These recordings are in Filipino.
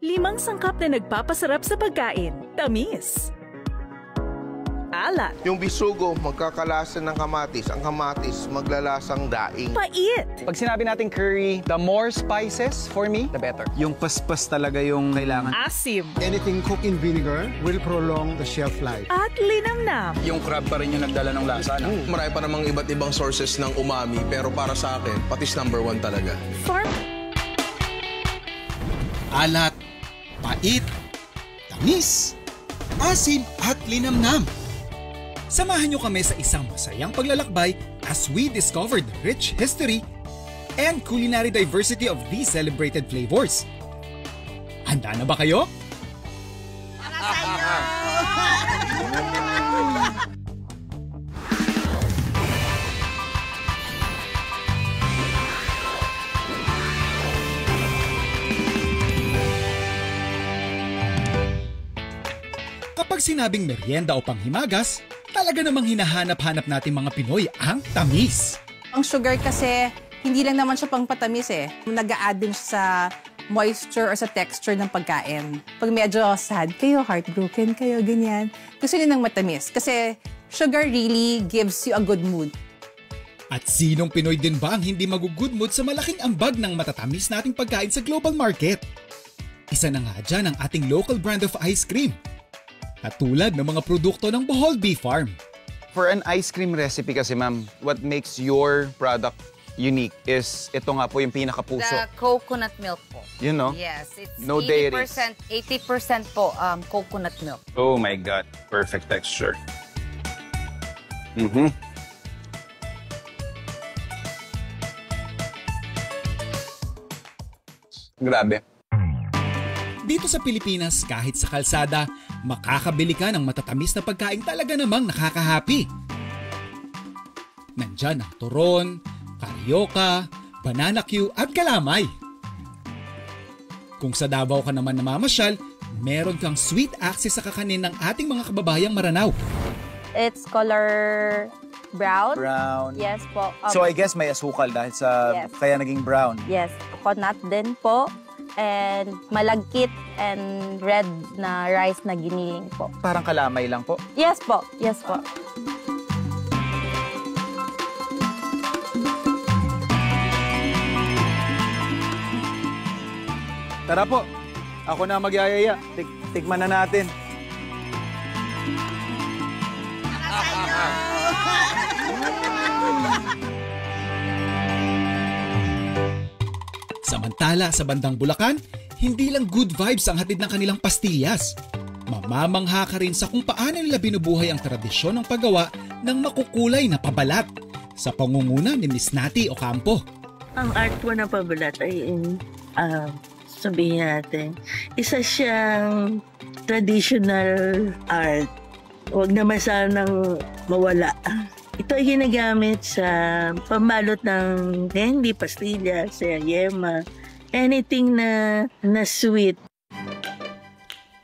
5 sangkap na nagpapasarap sa pagkain. Tamis. Alat. Yung bisugo, magkakalasa ng kamatis. Ang kamatis, maglalasang daing. Pait. Pag sinabi natin curry, the more spices, for me, the better. Yung paspas talaga yung kailangan. Asim. Anything cooked in vinegar will prolong the shelf life. At linamnam. Yung crab pa rin yung nagdala ng lasa. Marami pa namang iba't ibang sources ng umami, pero para sa akin, patis #1 talaga. Farm. Alat, pait, tamis, asim at linamnam. Samahan niyo kami sa isang masayang paglalakbay as we discover the rich history and culinary diversity of these celebrated flavors. Handa na ba kayo? Kapag sinabing merienda o panghimagas, talaga namang hinahanap-hanap natin mga Pinoy ang tamis. Ang sugar kasi, hindi lang naman siya pangpatamis eh. Nag-a-add din siya sa moisture or sa texture ng pagkain. Pag medyo sad kayo, heartbroken kayo, ganyan, gusto niyo ng matamis. Kasi sugar really gives you a good mood. At sinong Pinoy din ba ang hindi mag-good mood sa malaking ambag ng matatamis nating pagkain sa global market? Isa na nga dyan ang ating local brand of ice cream. Katulad ng mga produkto ng Bohol Bee Farm. For an ice cream recipe kasi, ma'am, what makes your product unique is ito nga po yung pinakapuso. The coconut milk po. You know? Yes, it's No 80%, 80% po coconut milk. Oh my God, perfect texture. Grabe. Dito sa Pilipinas, kahit sa kalsada, makakabili ka ng matatamis na pagkain talaga namang nakakahappy. Nandyan ang turon, karyoka, banana Q at kalamay. Kung sa Davao ka naman namamasyal, meron kang sweet access sa kakanin ng ating mga kababayang Maranao. It's color brown. Brown. Yes po. So I guess may asukal dahil sa Yes. kaya naging brown. Yes, coconut din po. And malagkit and red na rice na giniling po. Parang kalamay lang po. Yes po. Yes po. Tara po, ako na magyayaya. Tikman na natin. Samantala sa bandang Bulacan, hindi lang good vibes ang hatid ng kanilang pastillas. Mamamangha ka rin sa kung paano nila binubuhay ang tradisyon ng paggawa ng makukulay na pabalat sa pangunguna ni Miss Nati Ocampo. Ang art po ng pabalat ay sabihin natin, isa siyang traditional art. Huwag naman sanang mawala. Ito ay ginagamit sa pambalot ng candy, pastillas, yema, anything na sweet.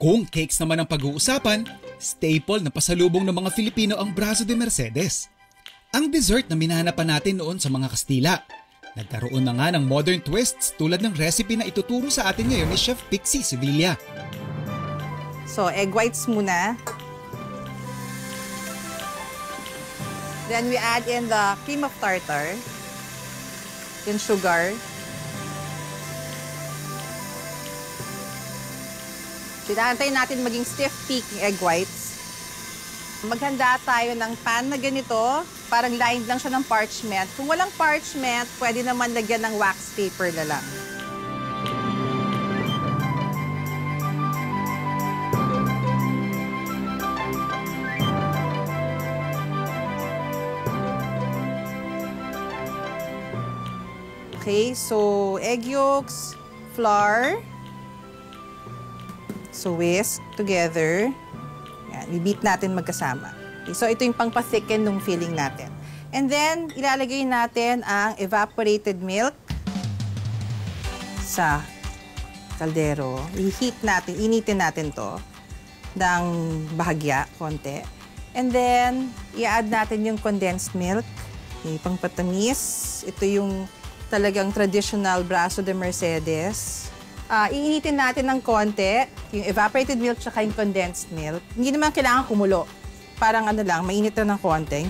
Kung cakes naman ang pag-uusapan, staple na pasalubong ng mga Filipino ang braso de Mercedes. Ang dessert na minahanapan natin noon sa mga Kastila. Nagkaroon na nga ng modern twists tulad ng recipe na ituturo sa atin ngayon ni Chef Pixie Sevilla. So, egg whites muna. Then we add in the cream of tartar, yung sugar. Sinantay natin maging stiff peak yung egg whites. Maghanda tayo ng pan na ganito, parang lined lang siya ng parchment. Kung walang parchment, pwede naman lagyan ng wax paper na lang. Okay, so egg yolks, flour. So whisk together. Yan, i-beat natin magkasama. Okay, so ito yung pang-pathicken ng filling natin. And then, ilalagay natin ang evaporated milk sa kaldero. I-heat natin, initin natin to ng bahagya, konti. And then, i-add natin yung condensed milk. Okay, pang-patamis. Ito yung talagang traditional braso de Mercedes. Iinitin natin ng konti, yung evaporated milk tsaka yung condensed milk. Hindi naman kailangan kumulo. Parang ano lang, mainit na ng konti.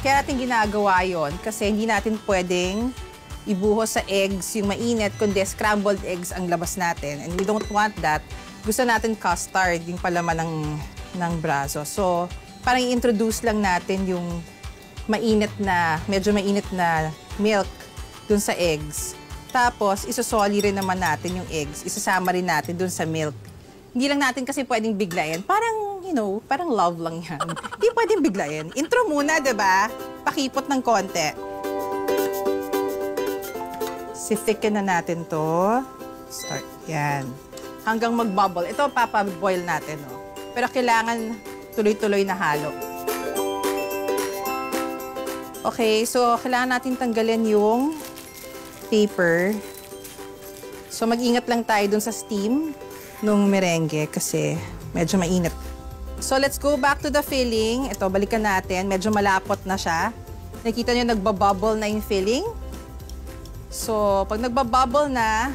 Kaya natin ginagawa yon kasi hindi natin pwedeng ibuhos sa eggs yung mainit, kundi scrambled eggs ang labas natin. And we don't want that. Gusto natin custard, yung palaman ng braso. So, parang i-introduce lang natin yung medyo mainit na milk dun sa eggs. Tapos, isosoli rin naman natin yung eggs. Isasama rin natin dun sa milk. Hindi lang natin kasi pwedeng biglayin. Parang, parang love lang yan. Hindi pwedeng biglayin. Intro muna, diba? Pakipot ng konti. Sithicken na natin to. Start. Yan. Hanggang mag-bubble. Ito, papaboil natin, oh. Pero kailangan tuloy-tuloy na halo. Okay, so kailangan natin tanggalin yung paper. So mag-ingat lang tayo dun sa steam nung merengue kasi medyo mainit. So let's go back to the filling. Ito, balikan natin. Medyo malapot na siya. Nakikita nyo, nagbabubble na yung filling. So pag nagbabubble na,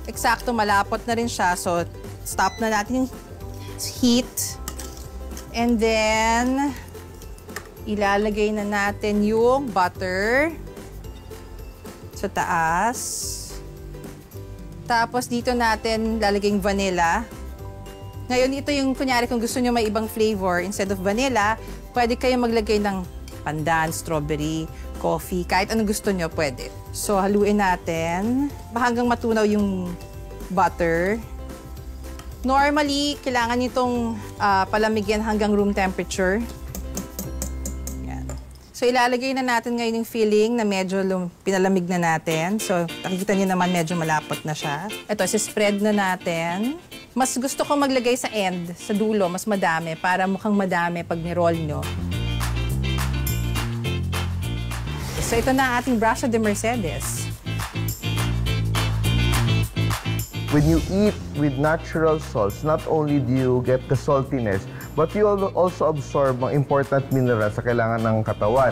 eksakto malapot na rin siya. So stop na natin yung heat. And then, ilalagay na natin yung butter sa taas. Tapos dito natin lalagay yung vanilla. Ngayon, ito yung kunyari kung gusto nyo may ibang flavor. Instead of vanilla, pwede kayo maglagay ng pandan, strawberry, coffee, kahit anong gusto nyo, pwede. So, haluin natin. Hanggang matunaw yung butter. Normally, kailangan nitong palamigyan hanggang room temperature. So, ilalagay na natin ngayon yung filling na medyo pinalamig na natin. So, nakikita niyo naman medyo malapot na siya. Ito, spread na natin. Mas gusto ko maglagay sa end, sa dulo, mas madami, para mukhang madami pag ni-roll nyo. So, ito na ang ating braso de Mercedes. When you eat with natural salts, not only do you get the saltiness, but you also absorb mga important minerals sa kailangan ng katawan.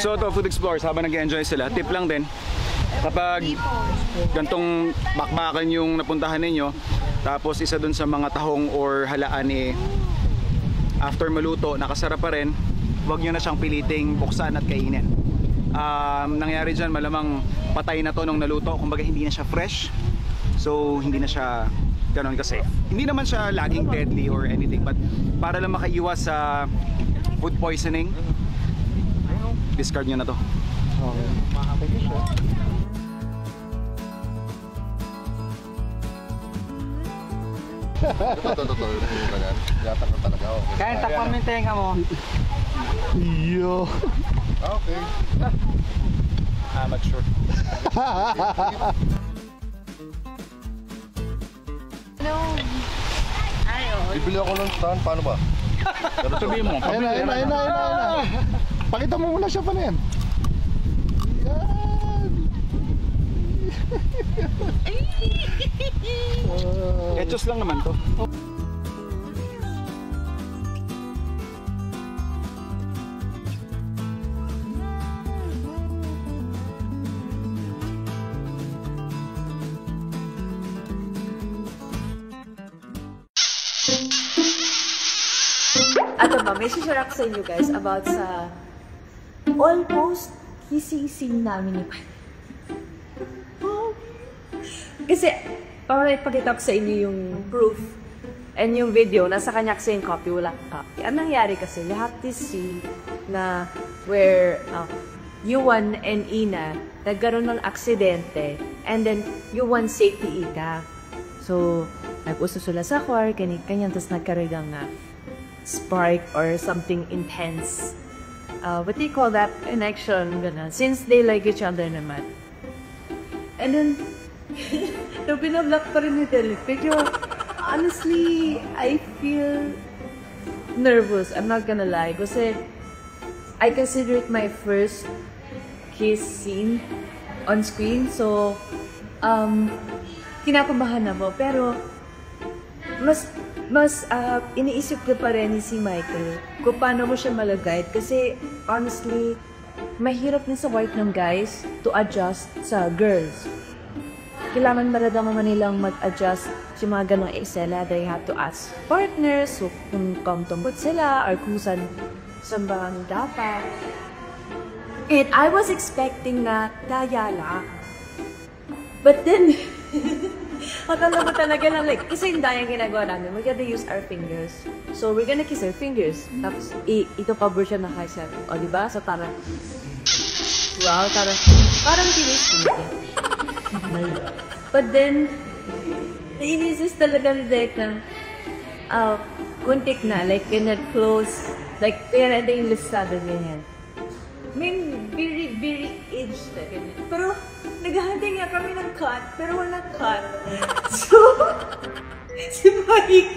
So ito, Food Explorers, habang nag-enjoy sila, tip lang din, kapag gantong bakbakan yung napuntahan ninyo, tapos isa dun sa mga tahong or halaan after maluto, nakasarap pa rin, huwag nyo na siyang piliting buksan at kainin. Nangyari dyan, malamang patay na to nung naluto, kumbaga hindi na siya fresh, so hindi na siya ganon ka-safe. Hindi naman siya laging deadly or anything, but para lang makaiwas sa food poisoning, discard nyo na to. Kaya takpan mo yung tenga mo. Yo. Okay. Amateur. No. Bibili ako ng stand, paano ba? Sabihin mo, ayun na. Pakita mo muna siya pa na yan. Etchos lang naman to. Ato ba, may share ako sa inyo guys about sa almost kissing scene namin ni Pai. Kasi, para ipakita ko sa inyo yung proof and yung video, nasa kanya kasi yung copy, wala copy. Ang nangyari kasi, you have this scene na where Yuan and Ina nagkaroon ng aksidente and then Yuan safety ika. So, nag-uso sila sa car, kanyang, tapos nagkaroon ng spark or something intense. What do you call that? Connection, gano'n. Since they like each other naman. And then, nung binablock pa rin ni Derek, pero honestly, I feel nervous. I'm not gonna lie. Kasi I consider it my first kiss scene on screen. So, kinakabahan ako. Pero, mas iniisip ko pa rin ni si Michael kung paano mo siya malagay. Kasi, honestly, mahirap din sa white ng guys to adjust sa girls. Kailangan maramdaman nilang mag-adjust sa mga ganong eksena. They have to ask partners so kung tumbot sila or kung saan ba dapat. And I was expecting na dayala. But then, akala mo talaga na like, kasi yung dayang ginagawa namin, we're gonna use our fingers. So we're gonna kiss our fingers. Tapos, ito cover siya na kasi. O, diba? So parang, wow, parang kinis-kinis. But then, inisis talaga ni Dek na kuntik na, like, in that close, like, kaya natin yung listado ganyan. May very, very aged na ganyan. Pero, naghahantay nga kami ng cut, pero walang cut. So, si Mike,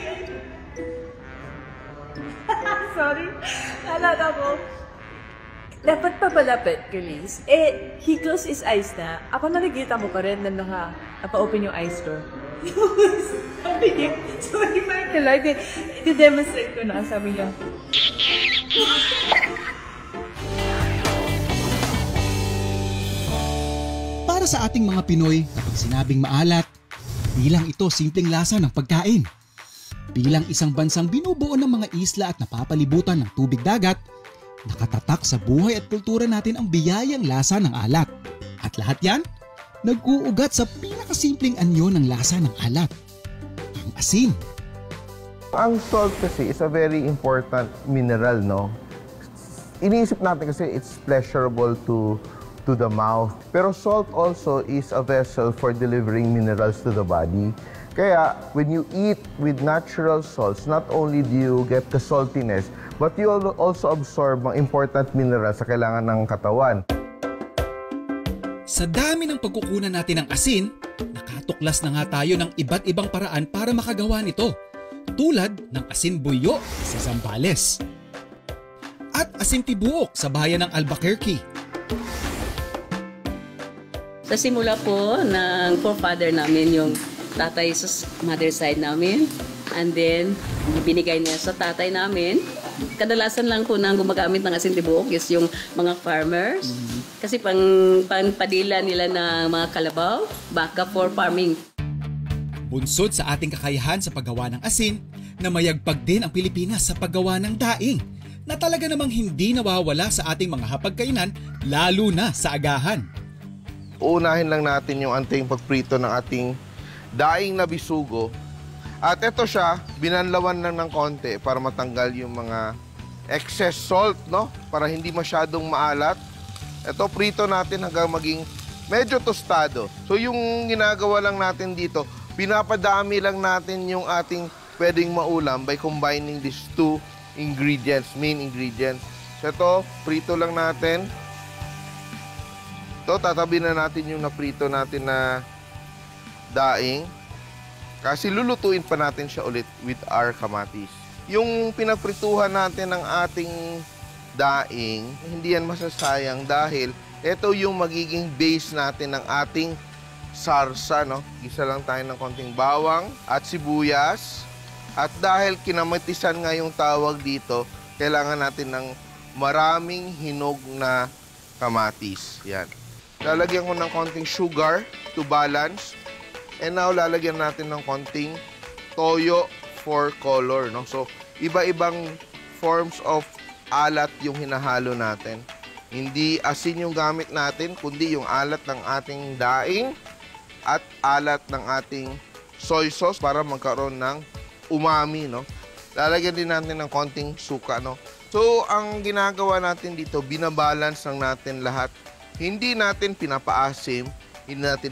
sorry, nalala ko, dapat papalapit, Kerlis. He closed his eyes na. Ako nakikita mo pa rin na napa-open yung eyes ko. Sabi niya, sorry Michael, i-demonstrate ko na, sabi niya. Para sa ating mga Pinoy, kapag sinabing maalat, bilang ito simpleng lasa ng pagkain. Bilang isang bansang binubuo ng mga isla at napapalibutan ng tubig dagat, nakatatak sa buhay at kultura natin ang biyayang lasa ng alat. At lahat yan, nag-uugat sa pinakasimpleng anyo ng lasa ng alat, ang asin. Ang salt kasi is a very important mineral, no? Iniisip natin kasi it's pleasurable to the mouth. Pero salt also is a vessel for delivering minerals to the body. Kaya, when you eat with natural salts, not only do you get the saltiness, but you also absorb mga important minerals sa kailangan ng katawan. Sa dami ng pagkukunan natin ng asin, nakatuklas na nga tayo ng iba't ibang paraan para makagawa nito. Tulad ng asin buyo sa Zambales. At asin tibuok sa bayan ng Albuquerque. Sa simula po ng forefather namin, yung tatay sa mother side namin. And then, binigay niya sa tatay namin. Kadalasan lang po nang gumagamit ng asin tibuok is yung mga farmers. Kasi padila nila ng mga kalabaw, baka for farming. Bunsod sa ating kakayahan sa paggawa ng asin, na mayagpag din ang Pilipinas sa paggawa ng daing, na talaga namang hindi nawawala sa ating mga hapagkainan, lalo na sa agahan. Uunahin lang natin yung anting pagprito ng ating daing na bisugo. At ito siya, binanlawan lang ng konti para matanggal yung mga excess salt, no? Para hindi masyadong maalat. Ito, prito natin hanggang maging medyo tostado. So yung ginagawa lang natin dito, pinapadami lang natin yung ating pwedeng maulam by combining these two ingredients, main ingredients. So ito, prito lang natin. Ito, tatabi na natin yung naprito natin na daing. Kasi lulutuin pa natin siya ulit with our kamatis. Yung pinaprituhan natin ng ating daing, hindi yan masasayang dahil ito yung magiging base natin ng ating sarsa, no? Gisa lang tayo ng konting bawang at sibuyas. At dahil kinamatisan nga yung tawag dito, kailangan natin ng maraming hinog na kamatis. Yan. Lalagyan ko ng konting sugar to balance. And now, lalagyan natin ng konting toyo for color, no? So, iba-ibang forms of alat yung hinahalo natin. Hindi asin yung gamit natin, kundi yung alat ng ating daing at alat ng ating soy sauce para magkaroon ng umami, no? Lalagyan din natin ng konting suka, no? So, ang ginagawa natin dito, binabalance lang natin lahat. Hindi natin pinapaasim, hindi natin